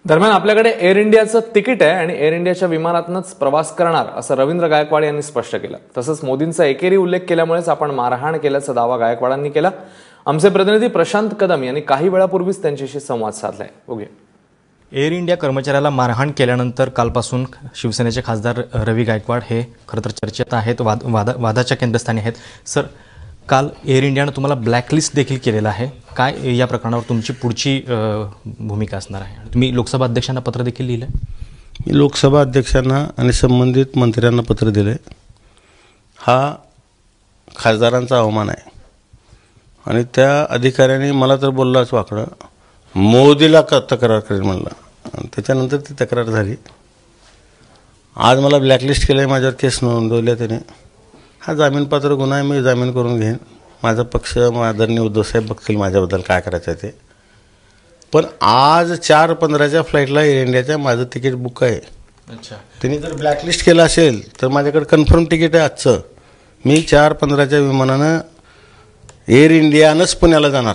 दरम्यान आपल्याकडे एअर इंडियाचं तिकीट आहे आणि एअर इंडियाच्या विमानातूनच प्रवास करणार असं रवींद्र गायकवाड यांनी स्पष्ट केलं। तसंच मोदींचा एकेरी उल्लेख केल्यामुळेच आपण मारहाण केल्याचा दावा गायकवाडांनी केला। आमचे प्रतिनिधी प्रशांत कदम यांनी काही वेळापूर्वीच त्यांच्याशी संवाद साधलाय। बघूया। एअर इंडिया कर्मचाऱ्याला मारहाण केल्यानंतर कालपासून शिवसेनेचे खासदार रवी गायकवाड हे खरं तर चर्चेत आहेत, वादाच्या केंद्रस्थानी आहेत। सर, काल एअर इंडियानं तुम्हाला ब्लॅकलिस्ट देखील केलेलं आहे। काय या प्रकरणावर तुमची पुढची भूमिका असणार आहे? तुम्ही लोकसभा अध्यक्षांना पत्र देखील लिहिलं? मी लोकसभा अध्यक्षांना आणि संबंधित मंत्र्यांना पत्र दिले। हा खासदारांचा अवमान आहे आणि त्या अधिकाऱ्यांनी मला तर बोललाच वाकडं, मोदीला तक्रार करेल म्हणलं। त्याच्यानंतर ती तक्रार झाली। आज मला ब्लॅकलिस्ट केलं आहे, माझ्यावर केस नोंदवल्या त्याने। हा जामीनपात्र गुन्हा आहे, मी जामीन करून घेईन। माझा पक्ष आदरणीय उद्धवसाहेब बघतील माझ्याबद्दल काय करायचं आहे ते। पण आज 4:15च्या फ्लाईटला एअर इंडियाच्या माझं तिकीट बुक आहे। अच्छा, त्यांनी जर ब्लॅकलिस्ट केलं असेल तर माझ्याकडे कन्फर्म तिकीट आहे आजचं। मी 4:15च्या विमानानं एअर इंडियानंच पुण्याला जाणार,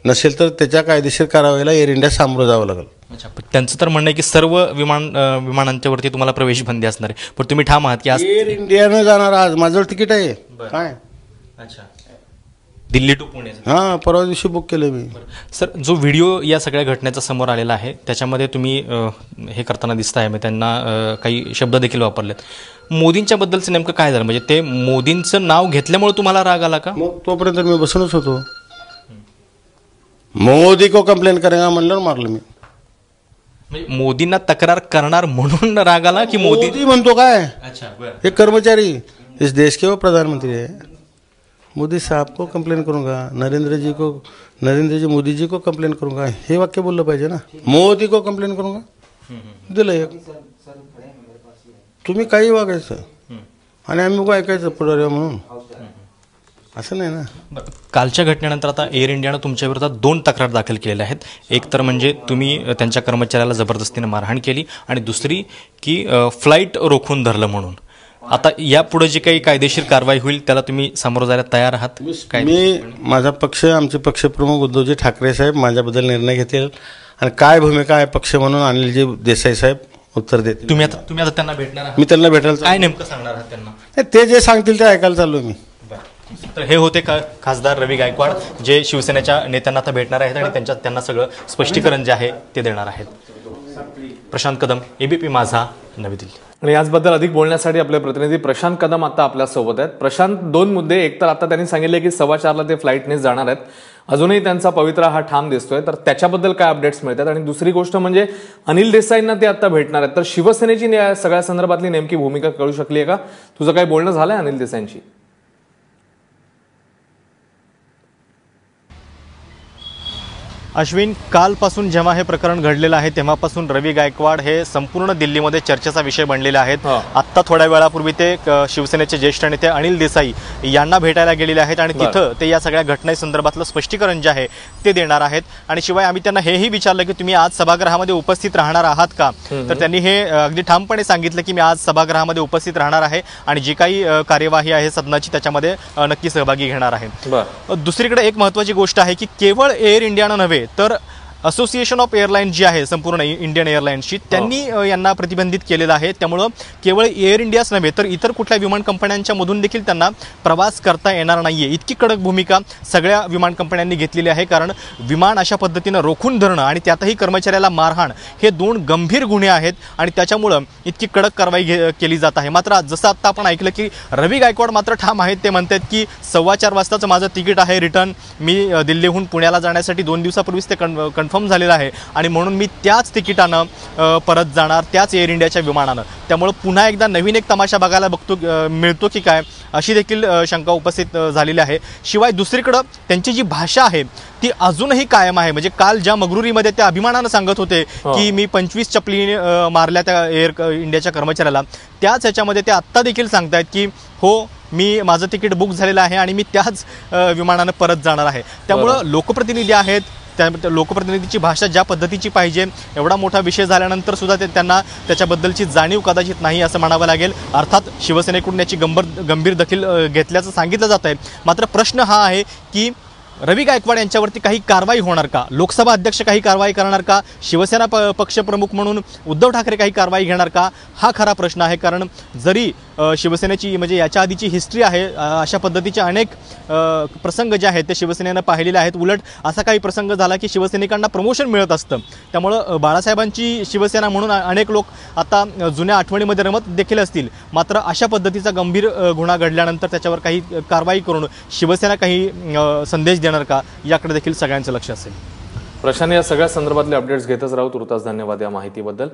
नसेल तर त्याच्या कायदेशीर कारवाईला एअर इंडिया सामोरं जावं लागेल। अच्छा, पण त्यांचं तर म्हणणं आहे की सर्व विमानांच्यावरती तुम्हाला प्रवेश बंदी असणार आहे, पण तुम्ही ठाम आहात की आज एअर इंडियानं जाणार। आज माझं तिकीट आहे काय? अच्छा, दिल्ली टू पुणे। हां, परवा दिवशी बुक केलं मी। सर, जो व्हिडिओ या सगळ्या घटनेचा समोर आलेला आहे त्याच्यामध्ये तुम्ही हे करताना दिसताय, मग त्यांना काही शब्द देखील वापरलेत। मोदींच्या बद्दलचं नेमकं काय झालं? म्हणजे ते मोदींचं नाव घेतल्यामुळे तुम्हाला राग आला का? मग तोपर्यंत मी बसूनच होतो। मोदी को कंप्लेंट करेगा म्हणलं, मारलं मी। म्हणजे मोदींना तक्रार करणार म्हणून राग आला की मोदी म्हणतो काय? अच्छा, एक कर्मचारी इस देश के वो प्रधानमंत्री है, मोदी साहब को कंप्लेंट करूंगा, नरेंद्र जी मोदी जी को कंप्लेंट करूंगा, हे वाक्य बोललं पाहिजे ना। मोदी को कंप्लेंट करूंगा दिलं एक। तुम्ही काही वागायचं आणि आम्ही उगा ऐकायचं पुढारी म्हणून, असं नाही ना। कालच्या घटनेनंतर आता एअर इंडियानं तुमच्या विरोधात 2 तक्रार दाखल केलेल्या आहेत। एक तर म्हणजे तुम्ही त्यांच्या कर्मचाऱ्याला जबरदस्तीने मारहाण केली आणि दुसरी की फ्लाईट रोखून धरलं म्हणून। आता यापुढे जी काही कायदेशीर कारवाई होईल त्याला तुम्ही सामोरं जायला तयार आहात? मी माझा पक्ष, आमचे पक्षप्रमुख उद्धवजी ठाकरे साहेब माझ्याबद्दल निर्णय घेतील आणि काय भूमिका आहे पक्ष म्हणून अनिलजी देसाई साहेब उत्तर देतील। तुम्ही आता त्यांना भेटणार आहात? मी त्यांना भेटायला काय नेमकं सांगणार आहात त्यांना? ते जे सांगतील ते ऐकायला चाललो मी। तर हे होते खासदार रवी गायकवाड, जे शिवसेनेच्या नेत्यांना आता भेटणार आहेत आणि त्यांना सगळं स्पष्टीकरण जे आहे ते देणार आहेत। प्रशांत कदम, एबीपी माझा, नवी दिल्ली। आणि याचबद्दल अधिक बोलण्यासाठी आपले प्रतिनिधी प्रशांत कदम आता आपल्या सोबत आहेत। प्रशांत, 2 मुद्दे। एक तर आता त्यांनी सांगितले की 4:15ला ते फ्लाईटनेच जाणार आहेत, अजूनही त्यांचा पवित्रा हा ठाम दिसतोय, तर त्याच्याबद्दल काय अपडेट्स मिळतात? आणि दुसरी गोष्ट म्हणजे अनिल देसाईंना ते आता भेटणार आहेत, तर शिवसेनेची सगळ्या संदर्भातली नेमकी भूमिका कळू शकली आहे का? तुझं काही बोलणं झालंय अनिल देसाईंशी? अश्विन, कालपासून जेव्हा हे प्रकरण घडलेलं आहे तेव्हापासून रवी गायकवाड हे संपूर्ण दिल्लीमध्ये चर्चेचा विषय बनलेले आहेत। आत्ता थोड्या वेळापूर्वी ते शिवसेनेचे ज्येष्ठ नेते अनिल देसाई यांना भेटायला गेलेले आहेत आणि तिथं ते या सगळ्या घटनेसंदर्भातलं स्पष्टीकरण जे आहे ते देणार आहेत। आणि शिवाय आम्ही त्यांना हेही विचारलं की तुम्ही आज सभागृहामध्ये उपस्थित राहणार आहात का, तर त्यांनी हे अगदी ठामपणे सांगितलं की मी आज सभागृहामध्ये उपस्थित राहणार आहे आणि जी काही कार्यवाही आहे सदनाची त्याच्यामध्ये नक्की सहभागी घेणार आहे। दुसरीकडे एक महत्त्वाची गोष्ट आहे की केवळ एअर इंडियानं नव्हे तर असोसिएशन ऑफ एअरलाईन्स जी आहे संपूर्ण इंडियन एअरलाईन्सची, त्यांनी यांना प्रतिबंधित केलेलं आहे। त्यामुळं केवळ एअर इंडियाच नव्हे तर इतर कुठल्या विमान कंपन्यांच्या मधून देखील त्यांना प्रवास करता येणार नाहीये। इतकी कडक भूमिका सगळ्या विमान कंपन्यांनी घेतलेली आहे, कारण विमान अशा पद्धतीनं रोखून धरणं आणि त्यातही कर्मचाऱ्याला मारहाण हे 2 गंभीर गुन्हे आहेत आणि त्याच्यामुळं इतकी कडक कारवाई केली जात आहे। मात्र जसं आत्ता आपण ऐकलं की रवी गायकवाड मात्र ठाम आहेत, ते म्हणतात की 4:15 वाजताचं माझं तिकीट आहे रिटर्न, मी दिल्लीहून पुण्याला जाण्यासाठी 2 दिवसापूर्वीच ते कन्फर्म झालेलं आहे आणि म्हणून मी त्याच तिकिटानं परत जाणार, त्याच एअर इंडियाच्या विमानानं। त्यामुळे पुन्हा एकदा नवीन एक तमाशा बघायला मिळतो की काय, अशी देखील शंका उपस्थित झालेली आहे। शिवाय दुसरीकडं त्यांची जी भाषा आहे ती अजूनही कायम आहे। म्हणजे काल ज्या मगरुरीमध्ये त्या अभिमानानं सांगत होते की मी 25 चपली मारल्या त्या एअर इंडियाच्या कर्मचाऱ्याला, त्याच ह्याच्यामध्ये ते आत्ता देखील सांगतायत की हो, मी माझं तिकीट बुक झालेलं आहे आणि मी त्याच विमानानं परत जाणार आहे। त्यामुळं लोकप्रतिनिधी आहेत, त्या लोकप्रतिनिधीची भाषा ज्या पद्धतीची पाहिजे, एवढा मोठा विषय झाल्यानंतर सुद्धा त्यांना त्याच्याबद्दलची जाणीव कदाचित नाही असं म्हणावं लागेल। अर्थात शिवसेनेकडून याची गंभीर दखल घेतल्याचं सांगितलं जात आहे। मात्र प्रश्न हा आहे की रवी गायकवाड यांच्यावरती काही कारवाई होणार का? लोकसभा अध्यक्ष काही कारवाई करणार का? शिवसेना पक्षप्रमुख म्हणून उद्धव ठाकरे काही कारवाई घेणार का? हा खरा प्रश्न आहे. कारण जरी शिवसेनेची म्हणजे याच्या आधीची हिस्ट्री आहे, अशा पद्धतीचे अनेक प्रसंग जे आहेत ते शिवसेनेनं पाहिलेले आहेत. उलट असा काही प्रसंग झाला की शिवसैनिकांना प्रमोशन मिळत असतं. त्यामुळं बाळासाहेबांची शिवसेना म्हणून अनेक लोक आता जुन्या आठवणीमध्ये रमत देखील असतील. मात्र अशा पद्धतीचा गंभीर गुन्हा घडल्यानंतर त्याच्यावर काही कारवाई करून शिवसेना काही संदेश देणार का, याकडे देखील सगळ्यांचं लक्ष असेल. प्रशांत, या सगळ्या संदर्भातले अपडेट्स घेतच राहू. तुर्तास धन्यवाद या माहितीबद्दल.